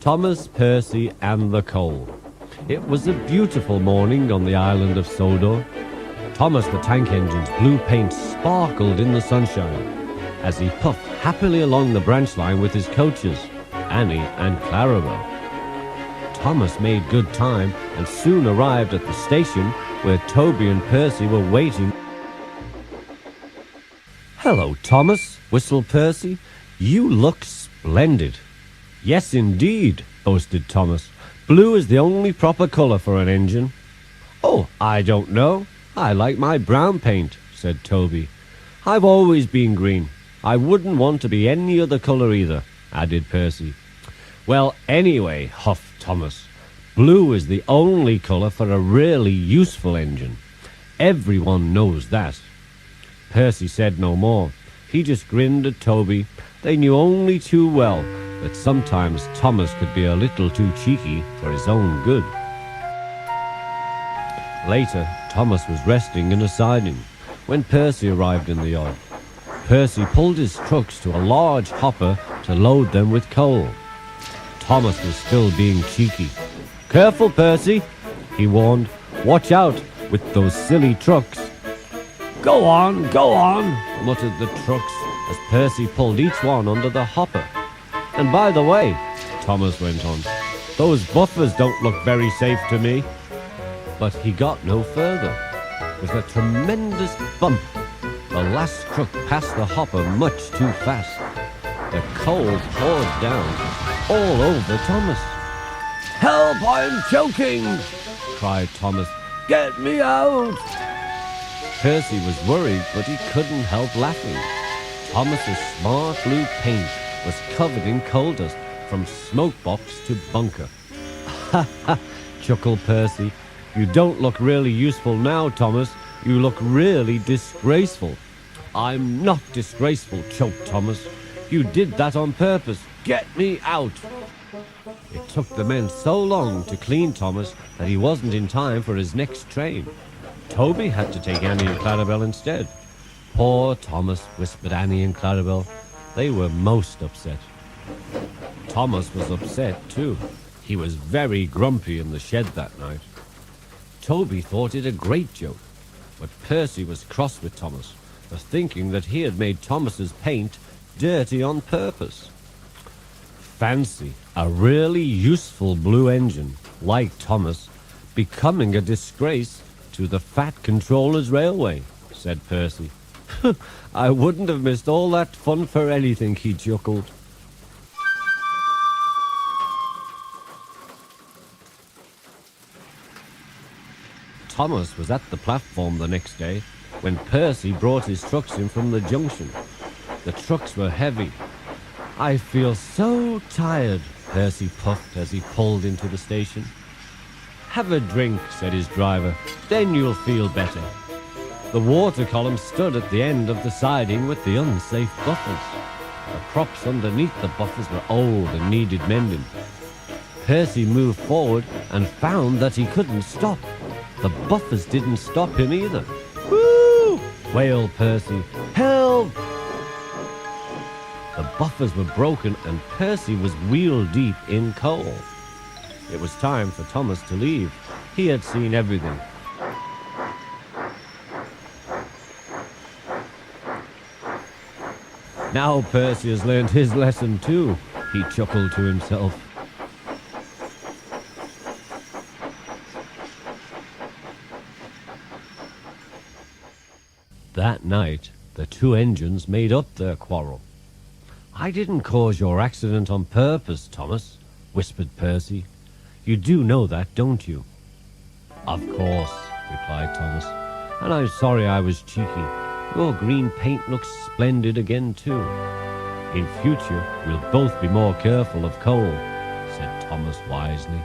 Thomas, Percy, and the coal. It was a beautiful morning on the island of Sodor. Thomas the tank engine's blue paint sparkled in the sunshine as he puffed happily along the branch line with his coaches, Annie and Clarabel. Thomas made good time and soon arrived at the station where Toby and Percy were waiting. "Hello, Thomas," whistled Percy. "You look splendid." "Yes, indeed," boasted Thomas. "Blue is the only proper colour for an engine." "Oh, I don't know. I like my brown paint," said Toby. "I've always been green. I wouldn't want to be any other colour either," added Percy. "Well, anyway," huffed Thomas, "blue is the only colour for a really useful engine. Everyone knows that." Percy said no more. He just grinned at Toby. They knew only too well that sometimes Thomas could be a little too cheeky for his own good. Later, Thomas was resting in a siding when Percy arrived in the yard. Percy pulled his trucks to a large hopper to load them with coal. Thomas was still being cheeky. "Careful, Percy," he warned. "Watch out with those silly trucks." Go on," muttered the trucks as Percy pulled each one under the hopper. "And by the way," Thomas went on, "those buffers don't look very safe to me." But he got no further. With a tremendous bump, the last truck passed the hopper much too fast. The coal poured down all over Thomas. "Help, I'm choking!" cried Thomas. "Get me out!" Percy was worried, but he couldn't help laughing. Thomas's smart blue paint was covered in coal dust from smoke box to bunker. "Ha ha!" chuckled Percy. "You don't look really useful now, Thomas. You look really disgraceful." "I'm not disgraceful," choked Thomas. "You did that on purpose. Get me out!" It took the men so long to clean Thomas that he wasn't in time for his next train. Toby had to take Annie and Clarabel instead. "Poor Thomas," whispered Annie and Clarabel. They were most upset. Thomas was upset too. He was very grumpy in the shed that night. Toby thought it a great joke, but Percy was cross with Thomas for thinking that he had made Thomas's paint dirty on purpose. Fancy a really useful blue engine, like Thomas, becoming a disgrace to the Fat Controller's Railway, said Percy. "I wouldn't have missed all that fun for anything," he chuckled. Thomas was at the platform the next day when Percy brought his trucks in from the junction. The trucks were heavy. "I feel so tired," Percy puffed as he pulled into the station. "Have a drink," said his driver, "then you'll feel better." The water column stood at the end of the siding with the unsafe buffers. The props underneath the buffers were old and needed mending. Percy moved forward and found that he couldn't stop. The buffers didn't stop him either. "Woo!" wailed Percy. "Help!" The buffers were broken and Percy was wheel-deep in coal. It was time for Thomas to leave. He had seen everything. "Now Percy has learned his lesson too," he chuckled to himself. That night, the two engines made up their quarrel. "I didn't cause your accident on purpose, Thomas," whispered Percy. "You do know that, don't you?" "Of course," replied Thomas. "And I'm sorry I was cheeky. Your green paint looks splendid again, too. In future, we'll both be more careful of coal," said Thomas wisely.